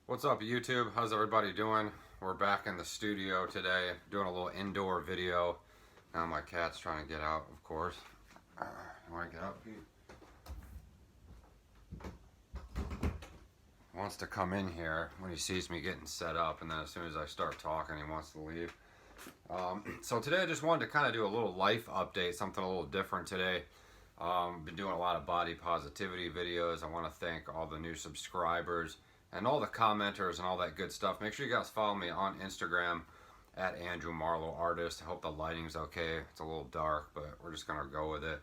What's up, YouTube? How's everybody doing? We're back in the studio today doing a little indoor video. Now my cat's trying to get out, of course. You want to get up, Pete? He wants to come in here when he sees me getting set up, and then as soon as I start talking, he wants to leave. So today I just wanted to kind of do a little life update, something a little different today. Been doing a lot of body positivity videos. I want to thank all the new subscribers and all the commenters and all that good stuff. Make sure you guys follow me on Instagram at Andrew Marlowe Artist. I hope the lighting's okay. It's a little dark, but we're just gonna go with it.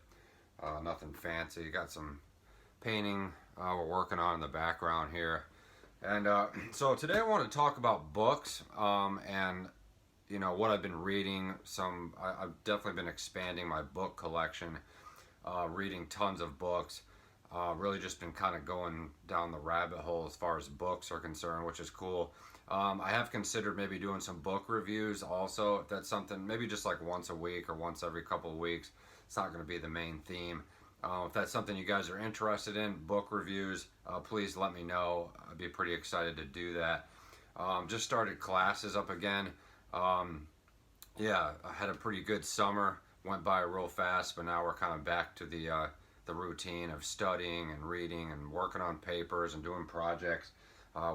Nothing fancy. Got some painting we're working on in the background here. And so today I want to talk about books and you know what I've been reading. I've definitely been expanding my book collection, reading tons of books. Really just been kind of going down the rabbit hole as far as books are concerned, which is cool. I have considered maybe doing some book reviews also, if that's something, maybe just like once a week or once every couple of weeks. It's not going to be the main theme. If that's something you guys are interested in, book reviews, please let me know. I'd be pretty excited to do that. Just started classes up again. Yeah, I had a pretty good summer. Went by real fast, but now we're kind of back to the routine of studying and reading and working on papers and doing projects,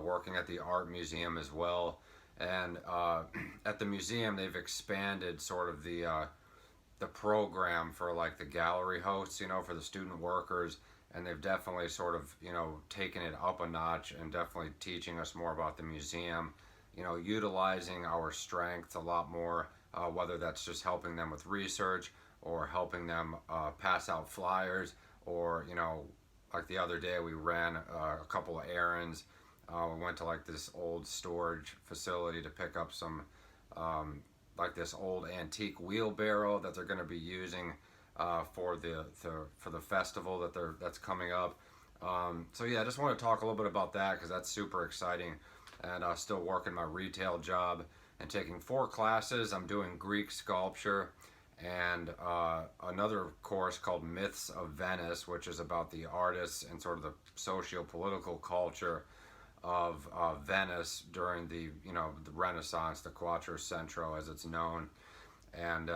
working at the art museum as well. And at the museum, they've expanded sort of the program for like the gallery hosts, you know, for the student workers. And they've definitely sort of, you know, taken it up a notch and definitely teaching us more about the museum, you know, utilizing our strengths a lot more, whether that's just helping them with research or helping them pass out flyers, or you know, like the other day we ran a couple of errands. We went to like this old storage facility to pick up some like this old antique wheelbarrow that they're going to be using for the festival that's coming up. So yeah, I just want to talk a little bit about that because that's super exciting. And still working my retail job and taking 4 classes. I'm doing Greek sculpture and another course called Myths of Venice, which is about the artists and sort of the socio-political culture of Venice during the Renaissance, the Quattrocento as it's known. And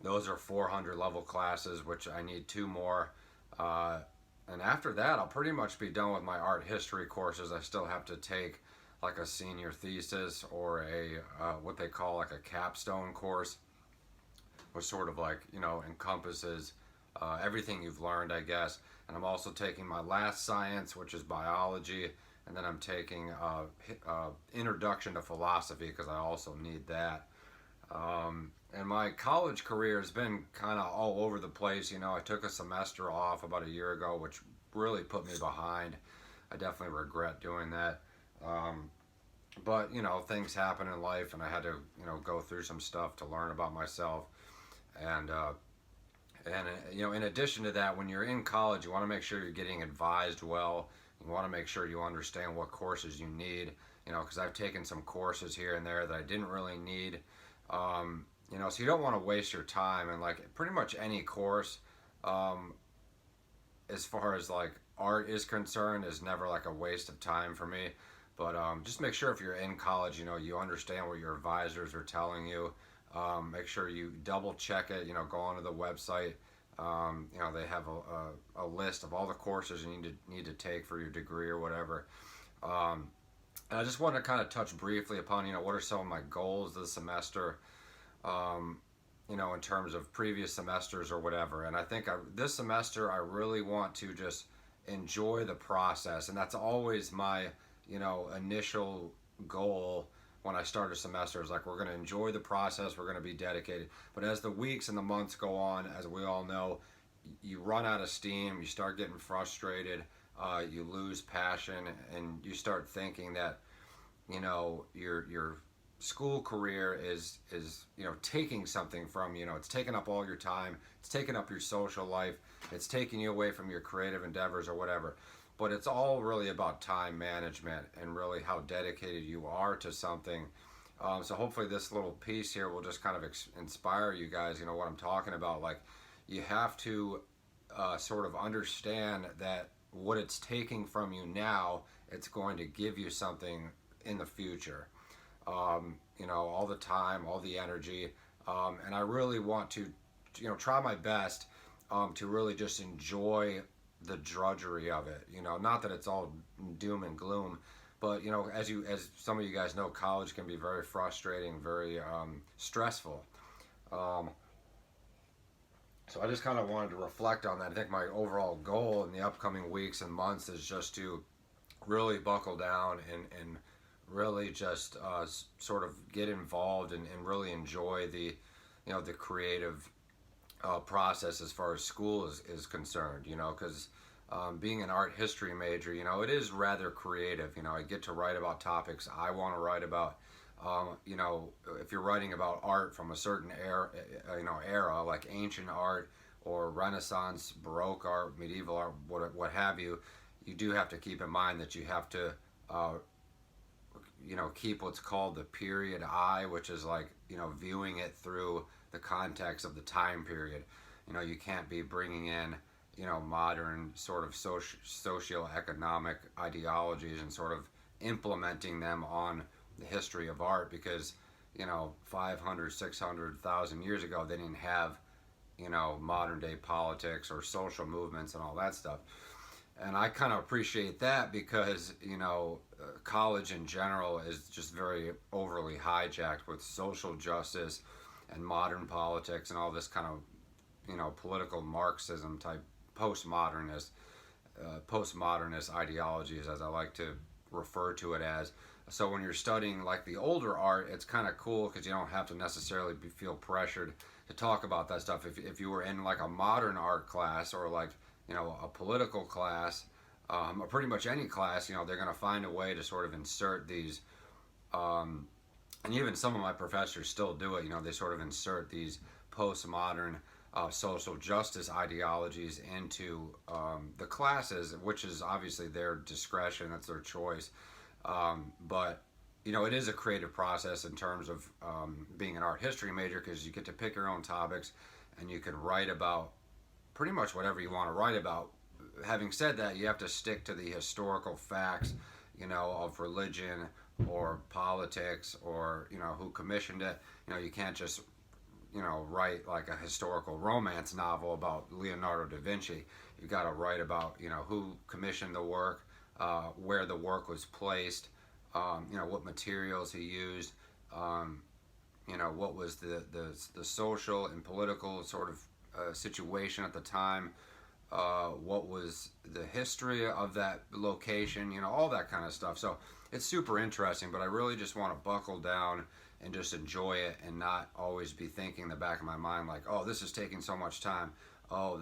those are 400 level classes, which I need 2 more. And after that, I'll pretty much be done with my art history courses. I still have to take like a senior thesis or a what they call like a capstone course, which sort of like, you know, encompasses everything you've learned, I guess. And I'm also taking my last science, which is biology, and then I'm taking introduction to philosophy because I also need that. And my college career has been kind of all over the place. You know, I took a semester off about a year ago, which really put me behind. I definitely regret doing that. But you know, things happen in life, and I had to, you know, go through some stuff to learn about myself. And you know, in addition to that, when you're in college, you want to make sure you're getting advised well. You want to make sure you understand what courses you need. You know, because I've taken some courses here and there that I didn't really need. You know, so you don't want to waste your time. And like pretty much any course, as far as like art is concerned, is never like a waste of time for me. But just make sure if you're in college, you know, you understand what your advisors are telling you. Make sure you double check it, you know, go onto the website. You know, they have a list of all the courses you need to take for your degree or whatever. And I just want to kind of touch briefly upon, you know, what are some of my goals this semester, you know, in terms of previous semesters or whatever. And I think this semester I really want to just enjoy the process. And that's always my, you know, initial goal when I start a semester is like, we're going to enjoy the process, we're going to be dedicated. But as the weeks and the months go on, as we all know, you run out of steam, you start getting frustrated, you lose passion, and you start thinking that, you know, your school career is you know, taking something from you know, it's taking up all your time, it's taking up your social life, it's taking you away from your creative endeavors or whatever. But it's all really about time management and really how dedicated you are to something. So hopefully this little piece here will just kind of inspire you guys, you know, what I'm talking about. Like, you have to sort of understand that what it's taking from you now it's going to give you something in the future. All the time, all the energy, and I really want to, try my best to really just enjoy the drudgery of it. Not that it's all doom and gloom, but as some of you guys know, college can be very frustrating, very stressful. Um, so I just kind of wanted to reflect on that. I think my overall goal in the upcoming weeks and months is just to really buckle down and really just sort of get involved and really enjoy the creative process as far as school is concerned, because being an art history major, it is rather creative. I get to write about topics I want to write about. If you're writing about art from a certain era like ancient art or Renaissance, Baroque art, medieval art, what have you, you do have to keep in mind that you have to, keep what's called the period eye, which is like, viewing it through the context of the time period. You can't be bringing in, modern sort of socio-economic ideologies and sort of implementing them on the history of art because 500 600,000 years ago they didn't have modern day politics or social movements and all that stuff. And I kind of appreciate that because college in general is just very overly hijacked with social justice and modern politics and all this kind of political Marxism type postmodernist ideologies, as I like to refer to it as. So when you're studying like the older art, it's kind of cool because you don't have to necessarily feel pressured to talk about that stuff. If you were in like a modern art class or like a political class, or pretty much any class, they're going to find a way to sort of insert these, and even some of my professors still do it. They sort of insert these postmodern social justice ideologies into the classes, which is obviously their discretion, that's their choice. But it is a creative process in terms of being an art history major because you get to pick your own topics and you can write about pretty much whatever you want to write about. Having said that, you have to stick to the historical facts, of religion or politics or, who commissioned it. You can't just, write like a historical romance novel about Leonardo da Vinci. You got to write about, who commissioned the work, where the work was placed, what materials he used, what was the social and political sort of situation at the time, what was the history of that location, all that kind of stuff. So it's super interesting, but I really just want to buckle down and just enjoy it and not always be thinking in the back of my mind like, oh, this is taking so much time. Oh,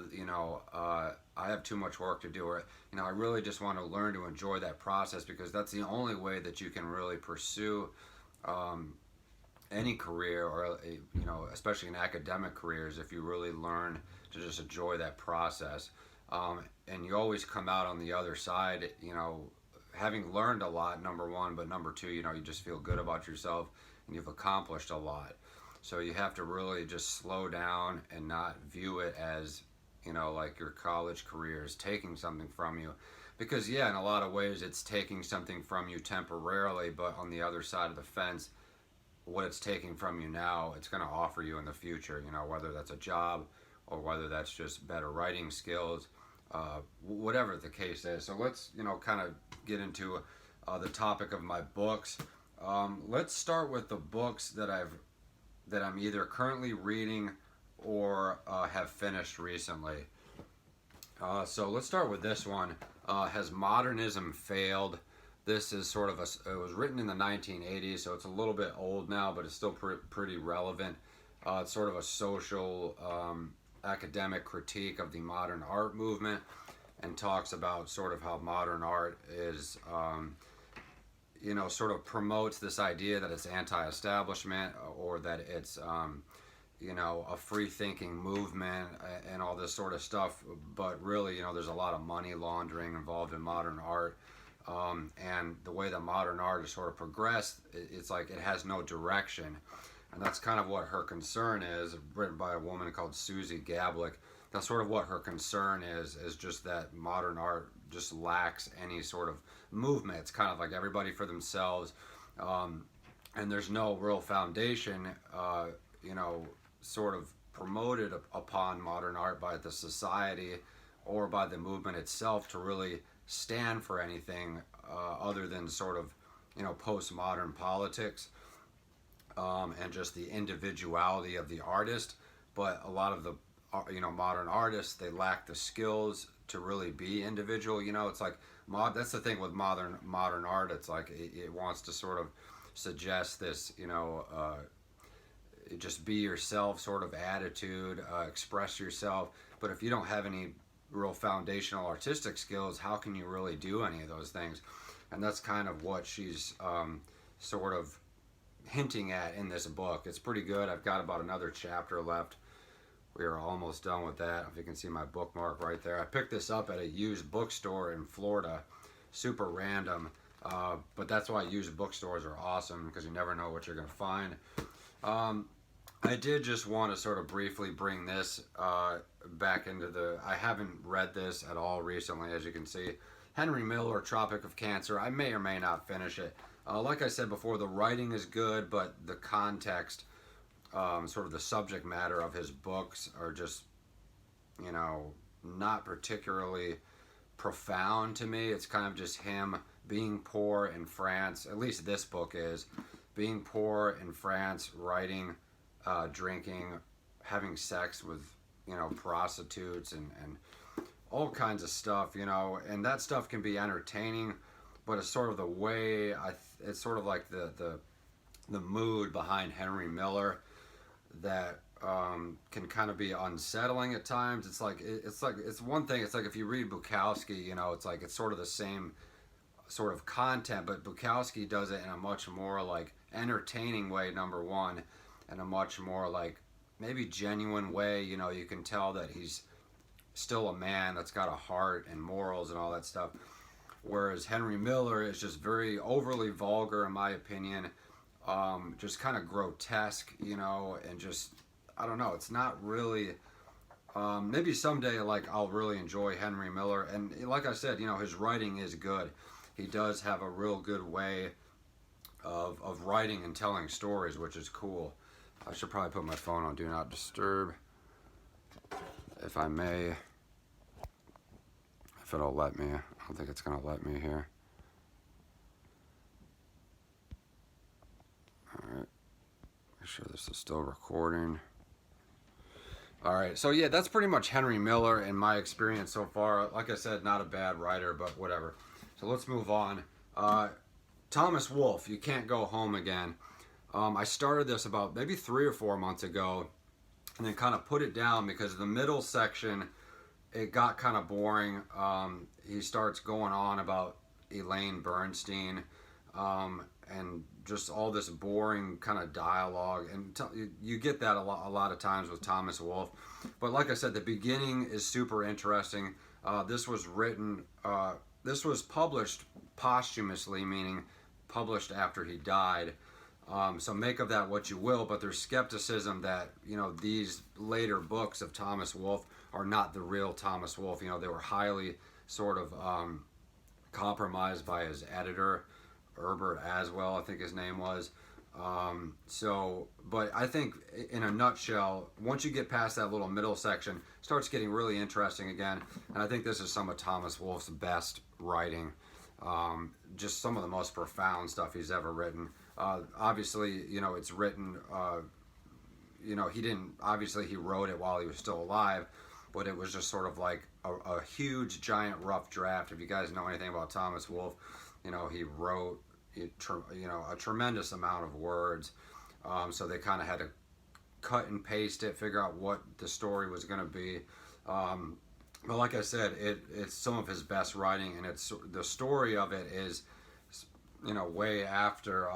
I have too much work to do. Or, I really just want to learn to enjoy that process because that's the only way that you can really pursue any career or, especially in academic careers, if you really learn to just enjoy that process. And you always come out on the other side, having learned a lot, number one, but number two, you just feel good about yourself and you've accomplished a lot. So you have to really just slow down and not view it as, like your college career is taking something from you. Because, yeah, in a lot of ways it's taking something from you temporarily, but on the other side of the fence, what it's taking from you now, it's going to offer you in the future, whether that's a job or whether that's just better writing skills, whatever the case is. So let's, kind of get into the topic of my books. Let's start with the books that I'm either currently reading or have finished recently. So let's start with this one. Has Modernism Failed? This is sort of it was written in the 1980s, so it's a little bit old now, but it's still pretty relevant. It's sort of a social, academic critique of the modern art movement and talks about sort of how modern art is, sort of promotes this idea that it's anti-establishment or that it's, a free-thinking movement and all this sort of stuff. But really, there's a lot of money laundering involved in modern art. And the way that modern art has sort of progressed, it's like it has no direction. And that's kind of what her concern is, written by a woman called Susie Gablick. That's sort of what her concern is just that modern art just lacks any sort of movement. It's kind of like everybody for themselves, and there's no real foundation, sort of promoted upon modern art by the society or by the movement itself to really stand for anything other than sort of postmodern politics, and just the individuality of the artist. But a lot of the modern artists, they lack the skills to really be individual. It's like that's the thing with modern art. It's like it wants to sort of suggest this just be yourself sort of attitude, express yourself. But if you don't have any real foundational artistic skills, how can you really do any of those things? And that's kind of what she's sort of hinting at in this book. It's pretty good. I've got about another chapter left. We are almost done with that. If you can see my bookmark right there. I picked this up at a used bookstore in Florida. Super random. But that's why used bookstores are awesome, because you never know what you're going to find. I did just want to sort of briefly bring this back into I haven't read this at all recently, as you can see. Henry Miller, Tropic of Cancer. I may or may not finish it. Like I said before, the writing is good, but the context, sort of the subject matter of his books are just, not particularly profound to me. It's kind of just him being poor in France. At least this book is. Being poor in France, writing, drinking, having sex with, prostitutes and all kinds of stuff, and that stuff can be entertaining, but it's sort of the way it's sort of like the mood behind Henry Miller that can kind of be unsettling at times. It's one thing. It's like if you read Bukowski, it's like it's sort of the same sort of content, but Bukowski does it in a much more like entertaining way, number one, and a much more like maybe genuine way. You can tell that he's still a man that's got a heart and morals and all that stuff. Whereas Henry Miller is just very overly vulgar, in my opinion, just kind of grotesque, and just, I don't know, it's not really, maybe someday, like, I'll really enjoy Henry Miller, and like I said, his writing is good. He does have a real good way of writing and telling stories, which is cool. I should probably put my phone on Do Not Disturb, if I may. If it'll let me. I don't think it's going to let me here. Alright. Make sure this is still recording. Alright, so yeah, that's pretty much Henry Miller in my experience so far. Like I said, not a bad writer, but whatever. So let's move on. Thomas Wolfe, You Can't Go Home Again. I started this about maybe 3 or 4 months ago, and then kind of put it down because the middle section, it got kind of boring. He starts going on about Elaine Bernstein, and just all this boring kind of dialogue, and you get that a lot of times with Thomas Wolfe. But like I said, the beginning is super interesting. This was published posthumously, meaning published after he died. So make of that what you will, but there's skepticism that, these later books of Thomas Wolfe are not the real Thomas Wolfe. They were highly sort of compromised by his editor, Herbert Aswell, I think his name was. But I think in a nutshell, once you get past that little middle section, it starts getting really interesting again. And I think this is some of Thomas Wolfe's best writing. Just some of the most profound stuff he's ever written. Obviously, it's written, he wrote it while he was still alive, but it was just sort of like a huge, giant, rough draft. If you guys know anything about Thomas Wolfe, he wrote, a tremendous amount of words. So they kind of had to cut and paste it, figure out what the story was going to be. But like I said, it's some of his best writing, and the story of it is, way after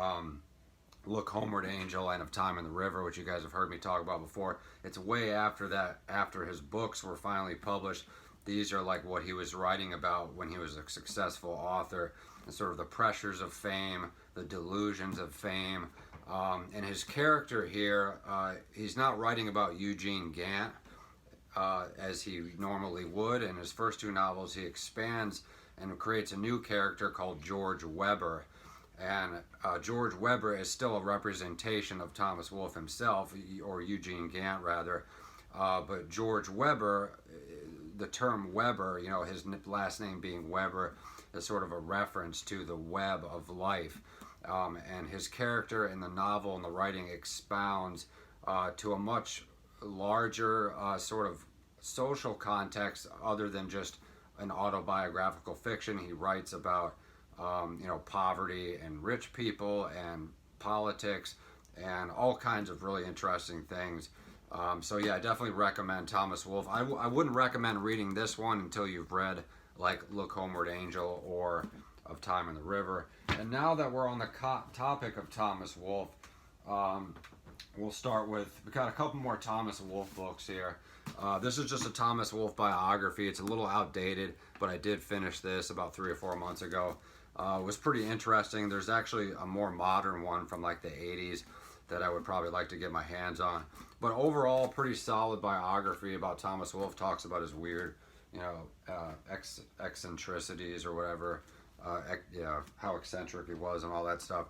Look Homeward Angel and Of Time in the River, which you guys have heard me talk about before. It's way after that, after his books were finally published. These are like what he was writing about when he was a successful author, and sort of the pressures of fame, the delusions of fame. And his character here, he's not writing about Eugene Gant as he normally would. In his first 2 novels, he expands and creates a new character called George Webber. And George Webber is still a representation of Thomas Wolfe himself, or Eugene Gant rather. But George Webber, the term Weber, his last name being Weber, is sort of a reference to the web of life. And his character in the novel and the writing expounds to a much larger sort of social context other than just an autobiographical fiction. He writes about poverty and rich people and politics and all kinds of really interesting things. So yeah, I definitely recommend Thomas Wolfe. I wouldn't recommend reading this one until you've read like Look Homeward Angel or Of Time in the River. And now that we're on the topic of Thomas Wolfe, we'll start with, we got a couple more Thomas Wolfe books here. This is just a Thomas Wolfe biography. It's a little outdated, but I did finish this about 3 or 4 months ago. It was pretty interesting. There's actually a more modern one from like the 80s that I would probably like to get my hands on. But overall, pretty solid biography about Thomas Wolfe. Talks about his weird, eccentricities or whatever, how eccentric he was and all that stuff.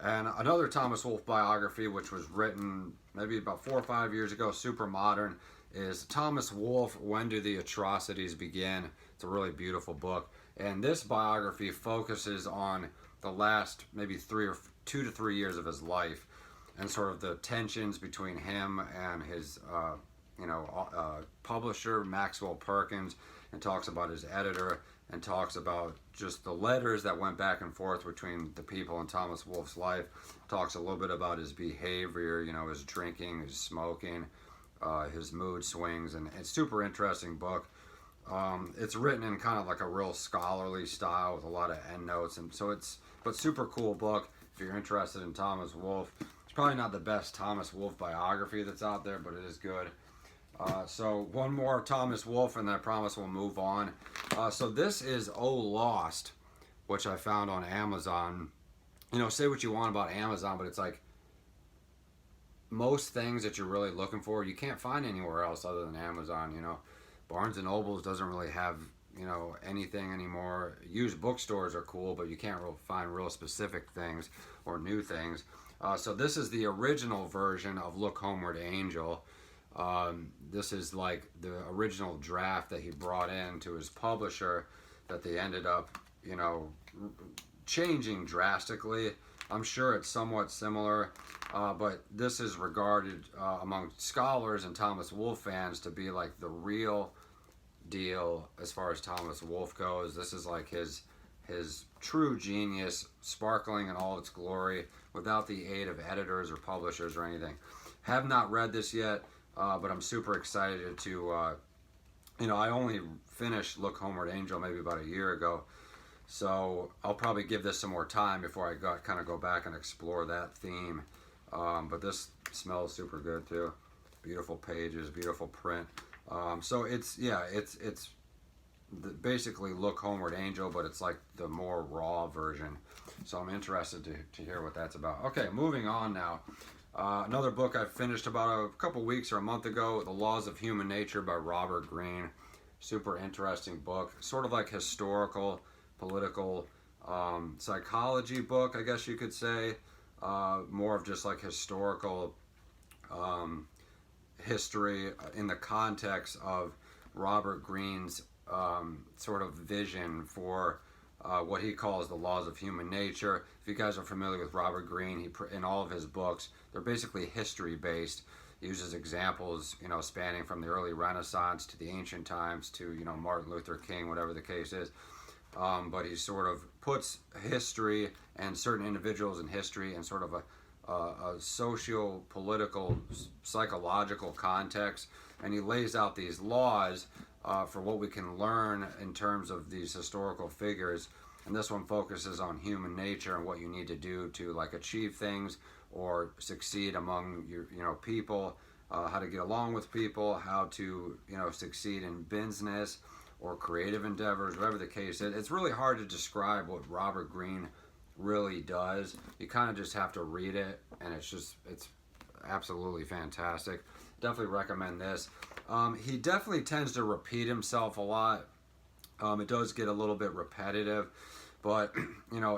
And another Thomas Wolfe biography, which was written maybe about 4 or 5 years ago, super modern, is Thomas Wolfe, When Do the Atrocities Begin? It's a really beautiful book. And this biography focuses on the last maybe 2 to 3 years of his life and sort of the tensions between him and his publisher, Maxwell Perkins, and talks about his editor and talks about just the letters that went back and forth between the people in Thomas Wolfe's life. Talks a little bit about his behavior, his drinking, his smoking, his mood swings, and it's a super interesting book. It's written in kind of like a real scholarly style with a lot of endnotes, and so but super cool book if you're interested in Thomas Wolfe. It's probably not the best Thomas Wolfe biography that's out there, but it is good. So one more Thomas Wolfe, and then I promise we'll move on. So this is Oh Lost, which I found on Amazon. Say what you want about Amazon, but it's like most things that you're really looking for, you can't find anywhere else other than Amazon. Barnes and Nobles doesn't really have anything anymore. Used bookstores are cool, but you can't find real specific things or new things. So this is the original version of Look Homeward Angel. This is like the original draft that he brought in to his publisher that they ended up, changing drastically. I'm sure it's somewhat similar, but this is regarded among scholars and Thomas Wolfe fans to be like the real deal as far as Thomas Wolfe goes. This is like his true genius, sparkling in all its glory, without the aid of editors or publishers or anything. Have not read this yet. But I'm super excited to, I only finished Look Homeward Angel maybe about a year ago, so I'll probably give this some more time before I kind of go back and explore that theme. But this smells super good too. Beautiful pages, beautiful print. So it's basically Look Homeward Angel, but it's like the more raw version. So I'm interested to hear what that's about. Okay, moving on now. Another book I finished about a couple weeks or a month ago, The Laws of Human Nature by Robert Greene. Super interesting book. Sort of like historical, political, psychology book, I guess you could say. More of just like historical history in the context of Robert Greene's sort of vision for what he calls the laws of human nature. If you guys are familiar with Robert Greene, in all of his books, they're basically history based. He uses examples, spanning from the early Renaissance to the ancient times to, Martin Luther King, whatever the case is. But he sort of puts history and certain individuals in history in sort of a socio-political, psychological context, and he lays out these laws for what we can learn in terms of these historical figures. And this one focuses on human nature and what you need to do to like achieve things or succeed among your people, how to get along with people, how to succeed in business or creative endeavors, whatever the case is. It's really hard to describe what Robert Greene really does. You kind of just have to read it, and it's absolutely fantastic. Definitely recommend this. He definitely tends to repeat himself a lot. It does get a little bit repetitive, but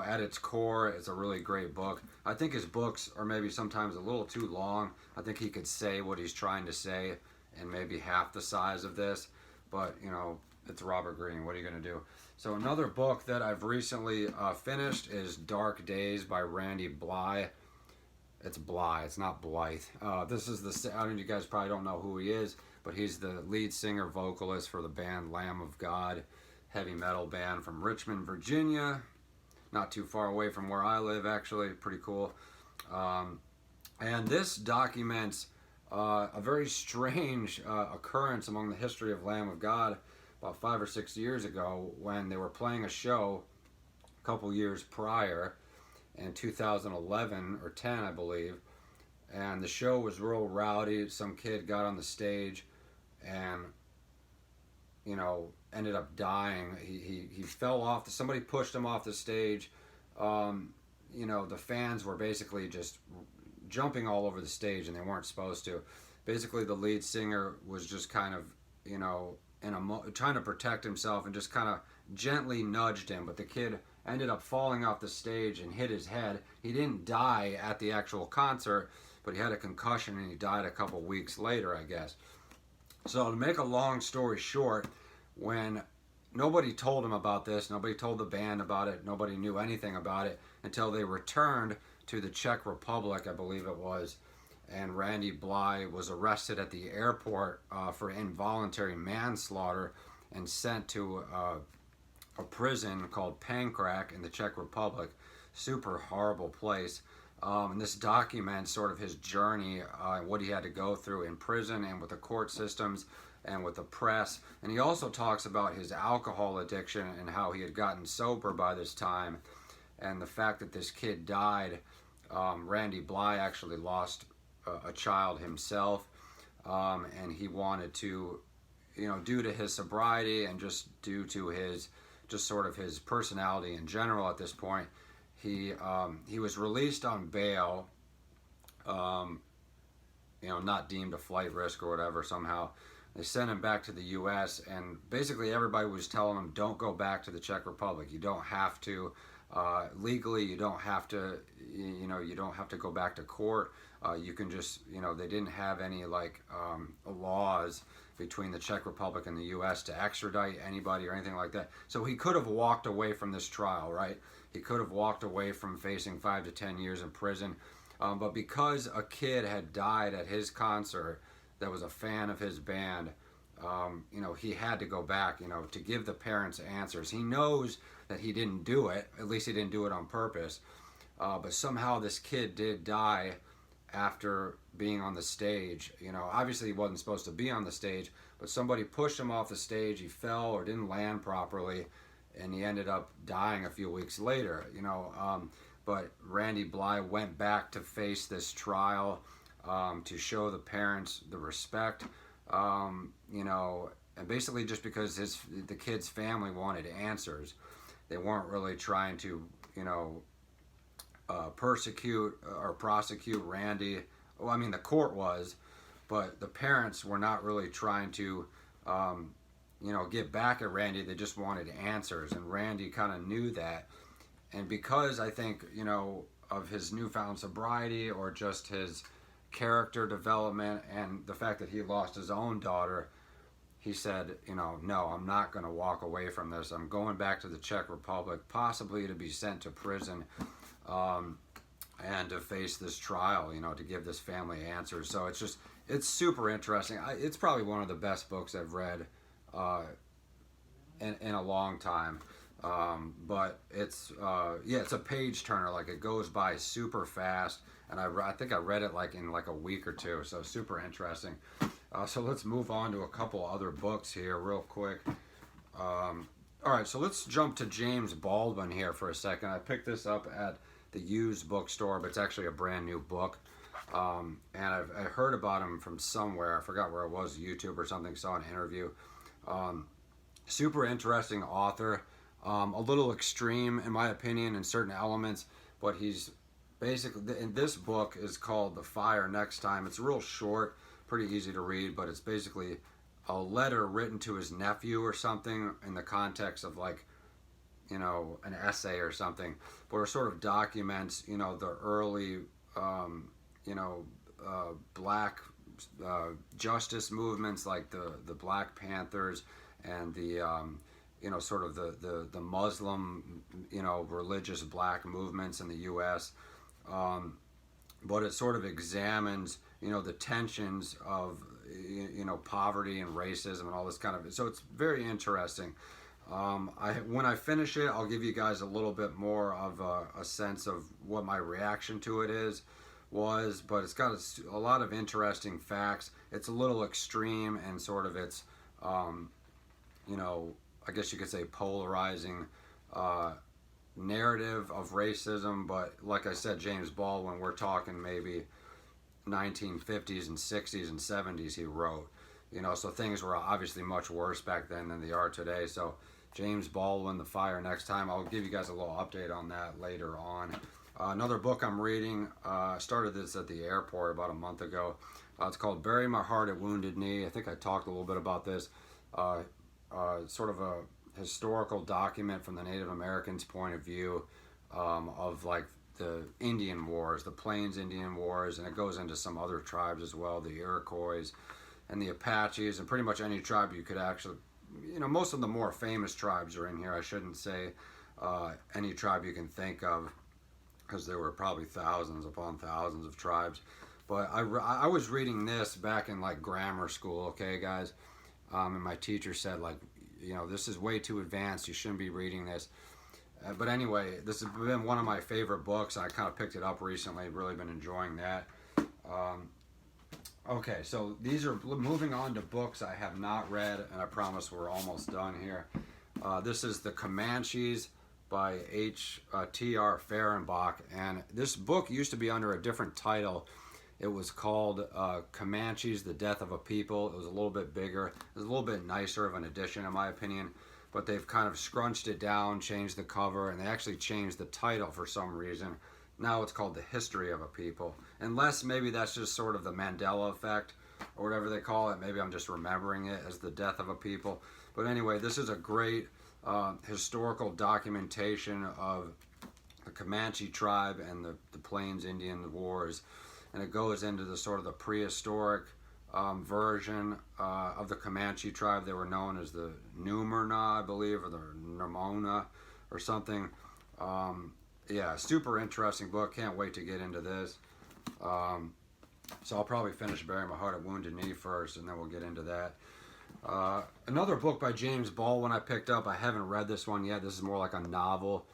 at its core, it's a really great book. I think his books are maybe sometimes a little too long. I think he could say what he's trying to say in maybe half the size of this, but it's Robert Greene. What are you going to do? So another book that I've recently finished is Dark Days by Randy Blythe. It's Blythe. It's not Blythe. This is I mean, you guys probably don't know who he is, but he's the lead singer vocalist for the band Lamb of God, heavy metal band from Richmond, Virginia. Not too far away from where I live, actually. Pretty cool. And this documents a very strange occurrence among the history of Lamb of God about 5 or 6 years ago when they were playing a show a couple years prior in 2011 or 10, I believe. And the show was real rowdy. Some kid got on the stage and, ended up dying. He fell off. Somebody pushed him off the stage. The fans were basically just jumping all over the stage, and they weren't supposed to. Basically, the lead singer was just kind of, trying to protect himself and just kind of gently nudged him, but the kid ended up falling off the stage and hit his head. He didn't die at the actual concert, but he had a concussion and he died a couple weeks later, I guess. So to make a long story short, when nobody told him about this, nobody told the band about it, nobody knew anything about it until they returned to the Czech Republic, I believe it was, and Randy Blythe was arrested at the airport for involuntary manslaughter and sent to a prison called Pankrak in the Czech Republic. Super horrible place. And this documents sort of his journey, what he had to go through in prison and with the court systems and with the press. And he also talks about his alcohol addiction and how he had gotten sober by this time. And the fact that this kid died, Randy Blythe actually lost a child himself. And he wanted to, due to his sobriety and just due to his, just sort of his personality in general at this point, he was released on bail, not deemed a flight risk or whatever somehow. They sent him back to the U.S. and basically everybody was telling him, don't go back to the Czech Republic. You don't have to, legally, you don't have to, you don't have to go back to court. You can just, they didn't have any laws between the Czech Republic and the U.S. to extradite anybody or anything like that. So he could have walked away from this trial, right? He could have walked away from facing 5 to 10 years in prison. But because a kid had died at his concert that was a fan of his band, he had to go back, to give the parents answers. He knows that he didn't do it. At least he didn't do it on purpose. But somehow this kid did die after being on the stage. Obviously he wasn't supposed to be on the stage, but somebody pushed him off the stage. He fell or didn't land properly, and he ended up dying a few weeks later. But Randy Blythe went back to face this trial, to show the parents the respect, and basically just because the kid's family wanted answers. They weren't really trying to, persecute or prosecute Randy. Well, I mean, the court was, but the parents were not really trying to, get back at Randy. They just wanted answers, and Randy kind of knew that. And because I think, of his newfound sobriety or just his character development and the fact that he lost his own daughter, he said, no, I'm not going to walk away from this. I'm going back to the Czech Republic, possibly to be sent to prison, and to face this trial, to give this family answers. So it's super interesting. It's probably one of the best books I've read in a long time. But it's a page turner. It goes by super fast, and I think I read it in a week or two. So super interesting. So let's move on to a couple other books here real quick. All right, so let's jump to James Baldwin here for a second. I picked this up at the used bookstore, but it's actually a brand new book. And I heard about him from somewhere. I forgot where it was, YouTube or something. Saw an interview. Super interesting author. A little extreme, in my opinion, in certain elements, but he's basically, in this book is called The Fire Next Time. It's real short, pretty easy to read, but it's basically a letter written to his nephew or something in the context of like, you know, an essay or something, where it sort of documents, you know, the early, you know, black justice movements like the Black Panthers and the, you know, sort of the Muslim, you know, religious black movements in the U.S. But it sort of examines, you know, the tensions of, you know, poverty and racism and all this kind of. So it's very interesting. When I finish it, I'll give you guys a little bit more of a sense of what my reaction to it was, but it's got a lot of interesting facts. It's a little extreme and sort of it's, you know, I guess you could say polarizing narrative of racism, but like I said, James Baldwin, we're talking maybe 1950s and 60s and 70s he wrote, you know, so things were obviously much worse back then than they are today. So James Baldwin, The Fire Next Time, I'll give you guys a little update on that later on. Another book I'm reading, I started this at the airport about a month ago. It's called Bury My Heart at Wounded Knee. I think I talked a little bit about this. Sort of a historical document from the Native Americans' point of view of like the Indian Wars, the Plains Indian Wars, and it goes into some other tribes as well, the Iroquois and the Apaches, and pretty much any tribe you could actually, you know, most of the more famous tribes are in here. I shouldn't say any tribe you can think of, because there were probably thousands upon thousands of tribes. But I was reading this back in like grammar school, okay, guys? And my teacher said, like, you know, this is way too advanced. You shouldn't be reading this. But anyway, this has been one of my favorite books. I kind of picked it up recently. Really been enjoying that. Okay, so these are moving on to books I have not read, and I promise we're almost done here. This is The Comanches by H.T.R. Fehrenbach, and this book used to be under a different title. It was called Comanches, The Death of a People. It was a little bit bigger. It was a little bit nicer of an edition, in my opinion, but they've kind of scrunched it down, changed the cover, and they actually changed the title for some reason. Now it's called The History of a People. Unless maybe that's just sort of the Mandela effect or whatever they call it. Maybe I'm just remembering it as The Death of a People. But anyway, this is a great historical documentation of the Comanche tribe and the Plains Indian Wars. And it goes into the sort of the prehistoric version of the Comanche tribe. They were known as the Numurna, I believe, or the Nermona or something. Yeah, super interesting book. Can't wait to get into this. So I'll probably finish Bury My Heart at Wounded Knee first, and then we'll get into that. Another book by James Baldwin I picked up. I haven't read this one yet. This is more like a novel.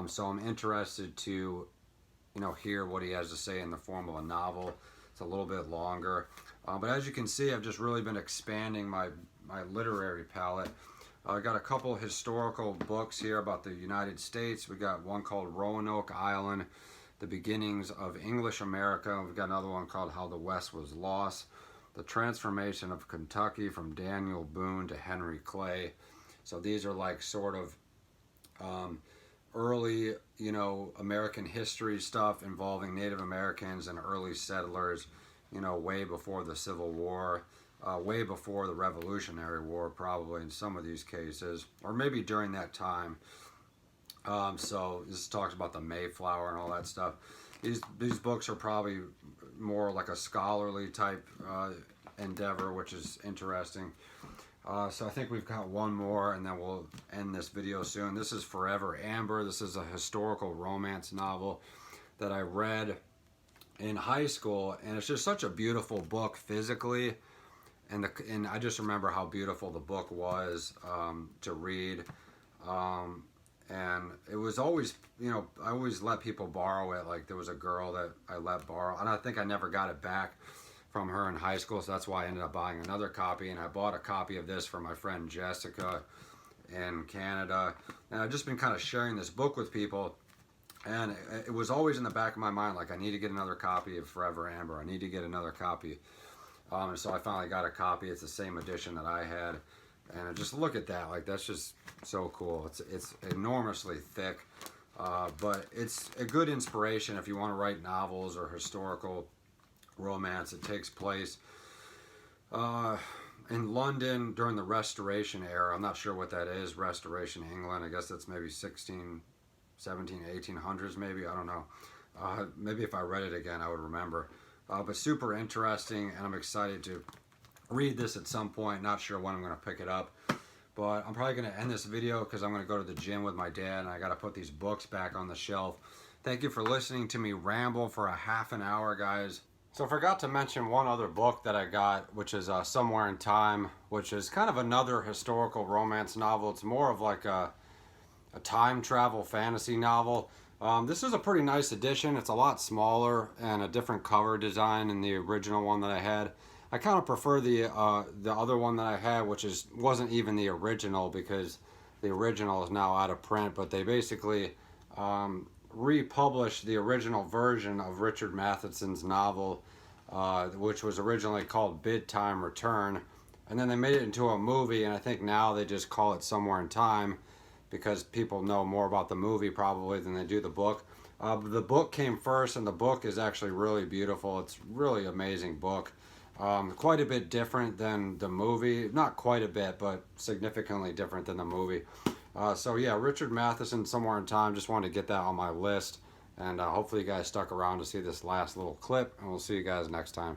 So I'm interested to, you know, hear what he has to say in the form of a novel. It's a little bit longer. But as you can see, I've just really been expanding my literary palette. I got a couple historical books here about the United States. We got one called Roanoke Island, The Beginnings of English America. We've got another one called How the West Was Lost, The Transformation of Kentucky from Daniel Boone to Henry Clay. So these are like sort of early, you know, American history stuff involving Native Americans and early settlers, you know, way before the Civil War. Way before the Revolutionary War, probably in some of these cases, or maybe during that time. So this talks about the Mayflower and all that stuff. These books are probably more like a scholarly type endeavor, which is interesting. So I think we've got one more, and then we'll end this video soon. This is Forever Amber. This is a historical romance novel that I read in high school, and it's just such a beautiful book physically. And I just remember how beautiful the book was to read. And it was always, you know, I always let people borrow it. Like there was a girl that I let borrow, and I think I never got it back from her in high school, so that's why I ended up buying another copy. And I bought a copy of this for my friend Jessica in Canada. And I've just been kind of sharing this book with people. And it was always in the back of my mind, like I need to get another copy of Forever Amber. I need to get another copy. And so I finally got a copy. It's the same edition that I had, and just look at that. Like that's just so cool. It's enormously thick, but it's a good inspiration if you want to write novels or historical romance. It takes place in London during the Restoration era. I'm not sure what that is, Restoration England. I guess that's maybe 16, 17, 1800s maybe. I don't know. Maybe if I read it again, I would remember. But super interesting, and I'm excited to read this at some point. Not sure when I'm going to pick it up. But I'm probably going to end this video because I'm going to go to the gym with my dad, and I got to put these books back on the shelf. Thank you for listening to me ramble for a half an hour, guys. So I forgot to mention one other book that I got, which is Somewhere in Time, which is kind of another historical romance novel. It's more of like a time travel fantasy novel. This is a pretty nice edition. It's a lot smaller and a different cover design than the original one that I had. I kind of prefer the other one that I had, which wasn't even the original because the original is now out of print. But they basically republished the original version of Richard Matheson's novel, which was originally called Bid Time Return, and then they made it into a movie, and I think now they just call it Somewhere in Time because people know more about the movie probably than they do the book. The book came first, and the book is actually really beautiful. It's really amazing book. Quite a bit different than the movie. Not quite a bit, but significantly different than the movie. So yeah, Richard Matheson, Somewhere in Time. Just wanted to get that on my list. And hopefully you guys stuck around to see this last little clip. And we'll see you guys next time.